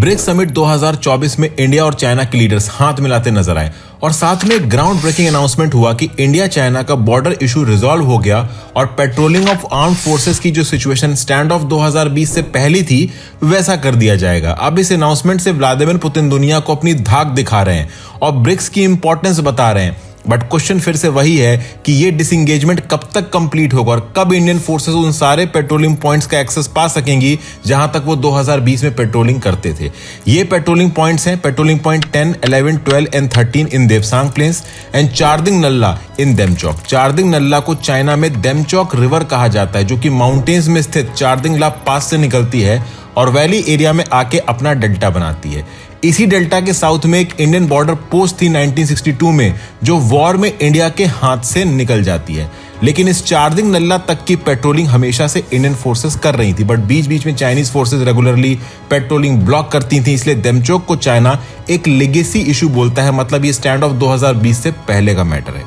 BRICS summit 2024 में India और China के लीडर्स हाथ मिलाते नजर आए और साथ में ग्राउंड ब्रेकिंग अनाउंसमेंट हुआ कि इंडिया चाइना का बॉर्डर इशू रिजॉल्व हो गया और पेट्रोलिंग ऑफ आर्म्ड फोर्सेस की जो सिचुएशन स्टैंड ऑफ 2020 से पहली थी वैसा कर दिया जाएगा। अब इस अनाउंसमेंट से व्लादिमीर पुतिन दुनिया को अपनी धाक दिखा रहे हैं और ब्रिक्स की इंपॉर्टेंस बता रहे हैं। बट क्वेश्चन फिर से वही है कि ये डिसएंगेजमेंट कब तक कंप्लीट होगा और कब इंडियन फोर्सेस उन सारे पेट्रोलिंग पॉइंट्स का एक्सेस पा सकेंगी जहां तक वो 2020 में पेट्रोलिंग करते थे। ये पेट्रोलिंग पॉइंट्स हैं patrolling point 10, 11, 12 and 13 in Depsang plains and Charding Nala in देमचौक। चारदिंग नल्ला को चाइना में देमचौक रिवर कहा जाता है जो कि माउंटेन्स में स्थित चारदिंग ला पास से निकलती है और वैली एरिया में आके अपना डेल्टा बनाती है। इसी डेल्टा के साउथ में एक इंडियन बॉर्डर पोस्ट थी 1962 में जो वॉर में इंडिया के हाथ से निकल जाती है। लेकिन इस चारदिंग नल्ला तक की पेट्रोलिंग हमेशा से इंडियन फोर्सेस कर रही थी, बट बीच बीच में Chinese forces regularly patrolling block करती थी। इसलिए देमचौक को चाइना एक लेगेसी इशू बोलता है, मतलब ये स्टैंड ऑफ 2020 से पहले का मैटर है।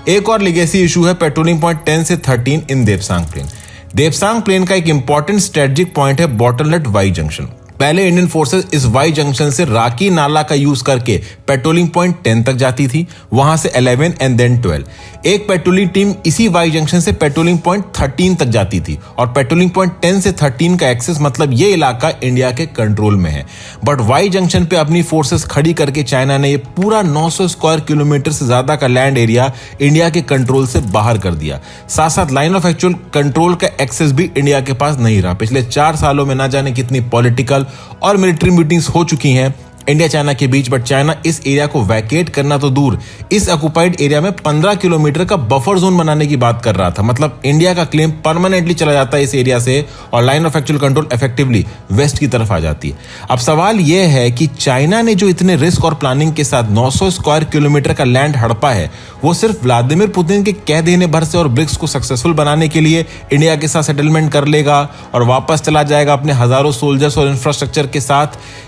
एक और लेगेसी इशू है पेट्रोलिंग पॉइंट 10 से 13 इन देवसांग प्लेन। देवसांग प्लेन का एक इंपॉर्टेंट स्ट्रेटेजिक पॉइंट है बॉटलनेट वाई जंक्शन। पहले इंडियन फोर्सेस इस वाई जंक्शन से राकी नाला का यूज करके पेट्रोलिंग पॉइंट 10 तक जाती थी, वहां से 11 एंड देन 12। एक पेट्रोलिंग टीम इसी वाई जंक्शन से पेट्रोलिंग पॉइंट 13 तक जाती थी और पेट्रोलिंग पॉइंट 10 से 13 का एक्सेस मतलब ये इलाका इंडिया के कंट्रोल में है। बट वाई जंक्शन पे अपनी फोर्सेस खड़ी करके चाइना ने ये पूरा 900 स्क्वायर किलोमीटर से ज्यादा का लैंड एरिया इंडिया के कंट्रोल से बाहर कर दिया। साथ साथ लाइन ऑफ एक्चुअल कंट्रोल का एक्सेस भी इंडिया के पास नहीं रहा। पिछले 4 सालों में ना जाने कितनी पॉलिटिकल और मिलिट्री मीटिंग्स हो चुकी हैं इंडिया चाइना के बीच, बट चाइना इस एरिया को वैकेट करना तो दूर, इस ऑक्युपाइड एरिया में 15 किलोमीटर का बफर जोन बनाने की बात कर रहा था। मतलब इंडिया का क्लेम परमानेंटली चला जाता है इस एरिया से और line of actual control effectively west की तरफ आ जाती है। अब सवाल यह है कि चाइना ने जो इतने रिस्क और प्लानिंग के साथ 900 स्क्वायर किलोमीटर का लैंड हड़पा है वो सिर्फ व्लादिमीर पुतिन के कह देने भर से और ब्रिक्स को सक्सेसफुल बनाने के लिए इंडिया के साथ सेटलमेंट कर लेगा और वापस चला जाएगा अपने हजारों सोल्जर्स और इंफ्रास्ट्रक्चर के साथ,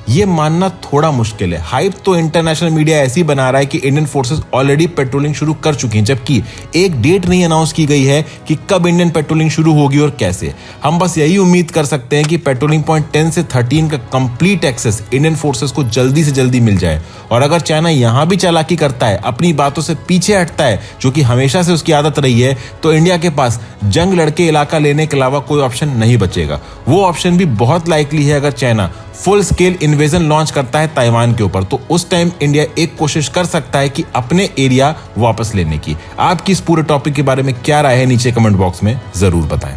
ये मानना थोड़ा मुश्किल है। हाइप तो इंटरनेशनल मीडिया ऐसी बना रहा है कि इंडियन फोर्सेस ऑलरेडी पेट्रोलिंग शुरू कर चुकी हैं, जबकि एक डेट नहीं अनाउंस की गई है कि कब इंडियन पेट्रोलिंग शुरू होगी और कैसे। हम बस यही उम्मीद कर सकते हैं कि पेट्रोलिंग पॉइंट 10 से 13 का कंप्लीट एक्सेस इंडियन फोर्सेस को जल्दी से जल्दी मिल जाए। और अगर चाइना यहां भी चालाकी करता है, अपनी बातों से पीछे हटता है जो कि हमेशा से उसकी आदत रही है, तो इंडिया के पास जंग लड़के इलाका लेने के अलावा कोई ऑप्शन नहीं बचेगा। वो ऑप्शन भी बहुत लाइकली है अगर China full scale invasion launch करता है ताइवान के ऊपर, तो उस टाइम इंडिया एक कोशिश कर सकता है कि अपने एरिया वापस लेने की। आपकी इस पूरे टॉपिक के बारे में क्या राय है नीचे कमेंट बॉक्स में जरूर बताएं।